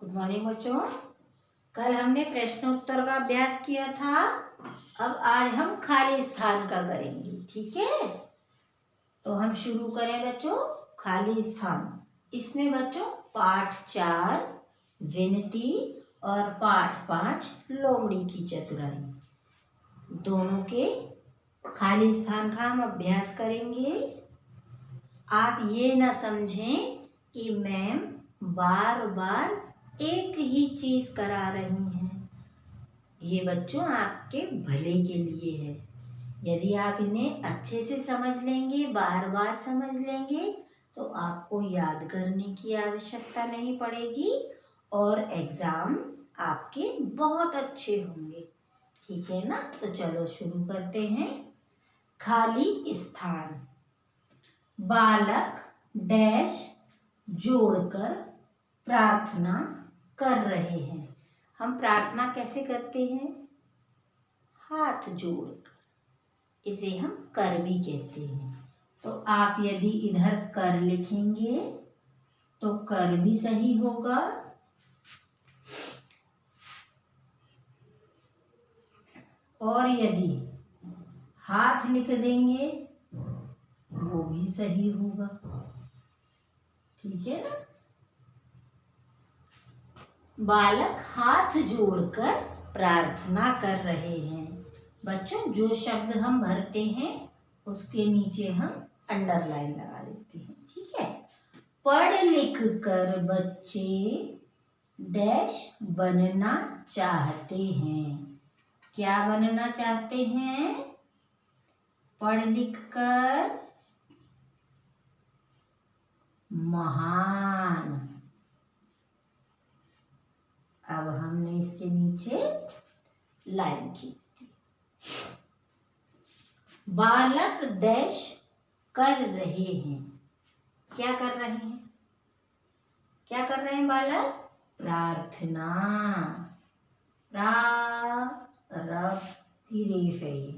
Good morning बच्चों। कल हमने प्रश्नोत्तर का अभ्यास किया था। अब आज हम खाली स्थान का करेंगे, ठीक है। तो हम शुरू करें बच्चों खाली स्थान। इसमें बच्चों पाठ 4 विनती और पाठ 5 लोमड़ी की चतुराई दोनों के खाली स्थान का हम अभ्यास करेंगे। आप ये ना समझें कि मैम बार बार एक ही चीज करा रही हैं। ये बच्चों आपके भले के लिए है। यदि आप इन्हें अच्छे से समझ लेंगे, बार बार समझ लेंगे, तो आपको याद करने की आवश्यकता नहीं पड़ेगी और एग्जाम आपके बहुत अच्छे होंगे, ठीक है ना। तो चलो शुरू करते हैं। खाली स्थान। बालक डैश जोड़कर प्रार्थना कर रहे हैं। हम प्रार्थना कैसे करते हैं? हाथ जोड़कर। इसे हम कर भी कहते हैं। तो आप यदि इधर कर लिखेंगे तो कर भी सही होगा, और यदि हाथ लिख देंगे वो भी सही होगा, ठीक है ना। बालक हाथ जोड़कर प्रार्थना कर रहे हैं। बच्चों जो शब्द हम भरते हैं उसके नीचे हम अंडरलाइन लगा देते हैं, ठीक है। पढ़ लिख कर बच्चे डैश बनना चाहते हैं। क्या बनना चाहते हैं? पढ़ लिख कर महान। अब हमने इसके नीचे लाइन खींच दी। बालक डैश कर रहे हैं। क्या कर रहे हैं? क्या कर रहे हैं बालक? प्रार्थना। रब की रेफ है ये,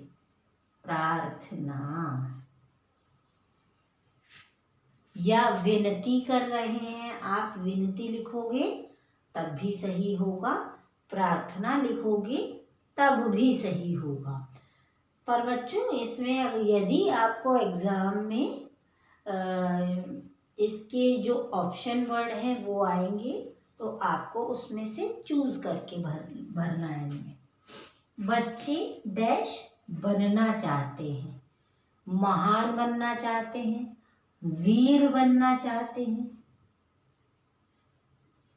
प्रार्थना। या विनती कर रहे हैं। आप विनती लिखोगे तब भी सही होगा, प्रार्थना लिखोगे तब भी सही होगा। पर बच्चों इसमें यदि आपको एग्जाम में इसके जो ऑप्शन वर्ड हैं वो आएंगे तो आपको उसमें से चूज करके भरना है इनमें। बच्चे डैश बनना चाहते हैं। महान बनना चाहते हैं, वीर बनना चाहते हैं।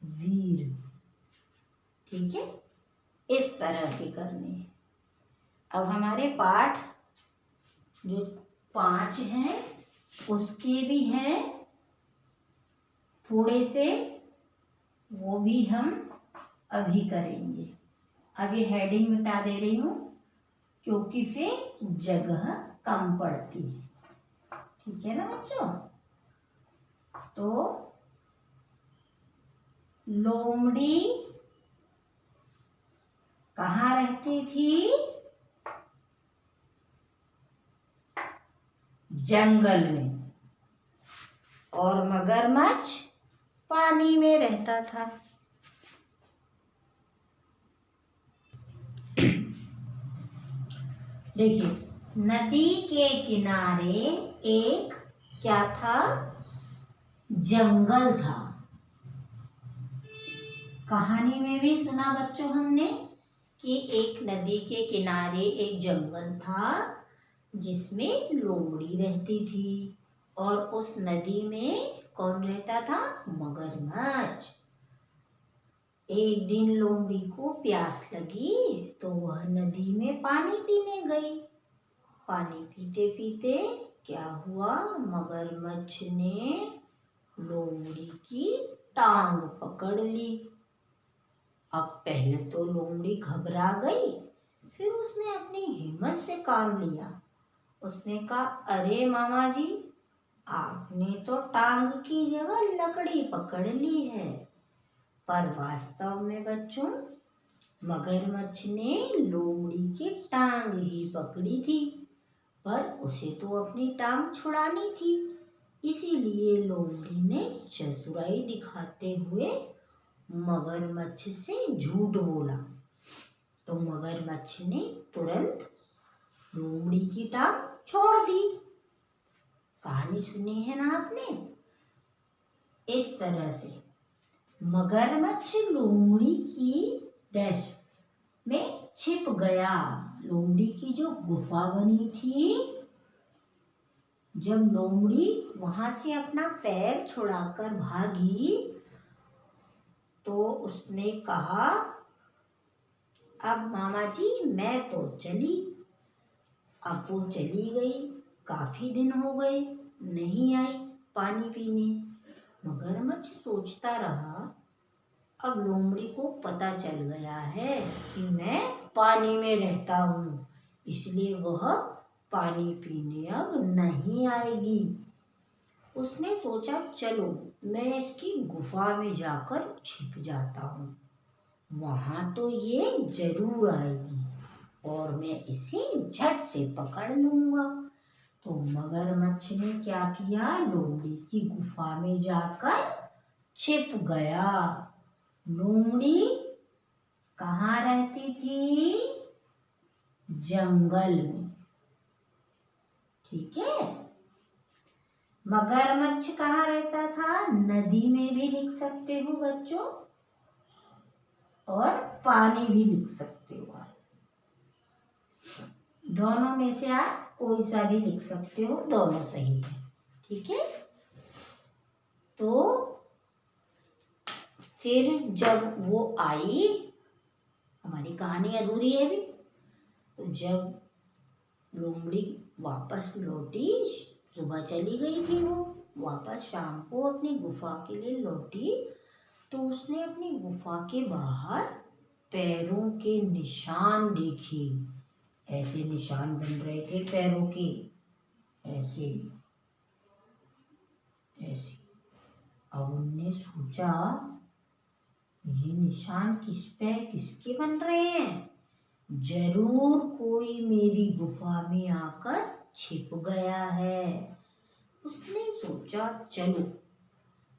वीर, ठीक है। इस तरह के करने हैं। अब हमारे पाठ जो 5 हैं उसके भी हैं थोड़े से, वो भी हम अभी करेंगे। अब ये हेडिंग मिटा दे रही हूं क्योंकि फिर जगह कम पड़ती है, ठीक है ना बच्चों। तो लोमड़ी कहाँ रहती थी? जंगल में। और मगरमच्छ पानी में रहता था। देखिए, नदी के किनारे एक क्या था? जंगल था। कहानी में भी सुना बच्चों हमने कि एक नदी के किनारे एक जंगल था जिसमें लोमड़ी रहती थी। और उस नदी में कौन रहता था? मगरमच्छ। एक दिन लोमड़ी को प्यास लगी तो वह नदी में पानी पीने गई। पानी पीते पीते क्या हुआ? मगरमच्छ ने लोमड़ी की टांग पकड़ ली। अब पहले तो लोमड़ी घबरा गई, फिर उसने अपनी हिम्मत से काम लिया। उसने कहा, अरे मामा जी, आपने तो टांग की जगह लकड़ी पकड़ ली है। पर वास्तव में बच्चों मगरमच्छ ने लोमड़ी की टांग ही पकड़ी थी, पर उसे तो अपनी टांग छुड़ानी थी। इसीलिए लोमड़ी ने चतुराई दिखाते हुए मगरमच्छ से झूठ बोला। तो मगरमच्छ ने तुरंत लोमड़ी की टांग छोड़ दी। कहानी सुनी है ना आपने? इस तरह से मगरमच्छ लोमड़ी की डैश में छिप गया। लोमड़ी की जो गुफा बनी थी, जब लोमड़ी वहां से अपना पैर छुड़ाकर भागी तो उसने कहा, अब मामा जी मैं तो चली। अब वो चली गई, काफी दिन हो गए नहीं आई पानी पीने। मगरमच्छ सोचता रहा, अब लोमड़ी को पता चल गया है कि मैं पानी में रहता हूँ, इसलिए वह पानी पीने अब नहीं आएगी। उसने सोचा, चलो मैं इसकी गुफा में जाकर छिप जाता हूँ, वहां तो ये जरूर आएगी और मैं इसे झट से पकड़ लूंगा। तो मगरमच्छ ने क्या किया, लोमड़ी की गुफा में जाकर छिप गया। लोमड़ी कहाँ रहती थी? जंगल में। ठीक है। मगरमच्छ कहाँ रहता था? नदी में भी लिख सकते हो बच्चों, और पानी भी लिख सकते हो। दोनों में से आप कोई सा भी लिख सकते हो, दोनों सही है। ठीक है। तो फिर जब वो आई, हमारी कहानी अधूरी है अभी, तो जब लोमड़ी वापस लौटी, सुबह चली गई थी वो, वापस शाम को अपनी गुफा के लिए लौटी, तो उसने अपनी गुफा के बाहर पैरों के निशान देखे। ऐसे निशान बन रहे थे पैरों के, ऐसे ऐसे। अब उनने सोचा, ये निशान किसके बन रहे हैं? जरूर कोई मेरी गुफा में आकर छिप गया है। उसने सोचा, चलो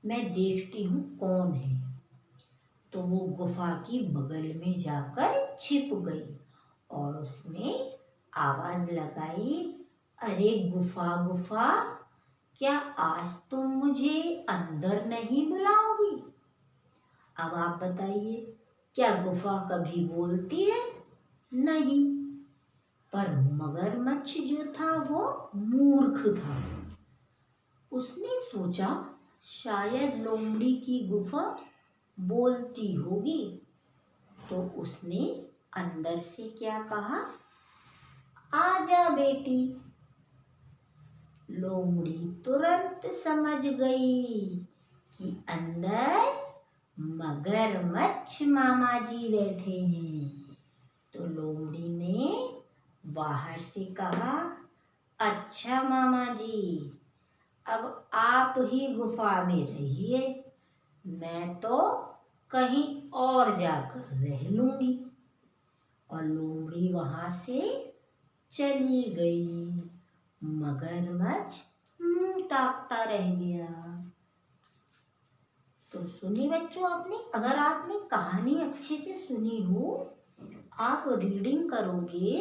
मैं देखती हूँ कौन है। तो वो गुफा की बगल में जाकर छिप गई और उसने आवाज लगाई, अरे गुफा गुफा, क्या आज तुम मुझे अंदर नहीं बुलाओगी? अब आप बताइए, क्या गुफा कभी बोलती है? नहीं। पर मगरमच्छ जो था वो मूर्ख था। उसने सोचा, शायद लोमड़ी की गुफा बोलती होगी। तो उसने अंदर से क्या कहा, आजा बेटी। लोमड़ी तुरंत समझ गई कि अंदर मगरमच्छ मामा जी बैठे हैं। तो लोमड़ी ने बाहर से कहा, अच्छा मामा जी, अब आप ही गुफा में रहिए, मैं तो कहीं और जाकर रह लूंगी। और लोमड़ी वहां से चली गई। मगरमच्छ मुंह ताकता रह गया। तो सुनी बच्चों आपने? अगर आपने कहानी अच्छे से सुनी हो, आप रीडिंग करोगे,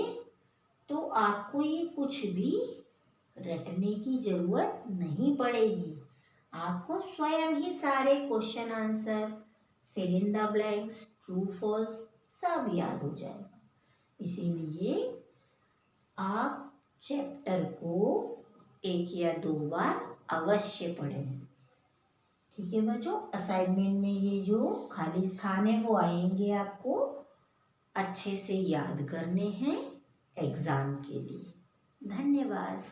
तो आपको ये कुछ भी रटने की जरूरत नहीं पड़ेगी। आपको स्वयं ही सारे question answer, fill in the blanks, true false सब याद हो जाएगा। इसीलिए आप चैप्टर को 1 या 2 बार अवश्य पढ़ें। ठीक है बच्चों, असाइनमेंट में ये जो खाली स्थान है वो आएंगे, आपको अच्छे से याद करने हैं एग्जाम के लिए। धन्यवाद।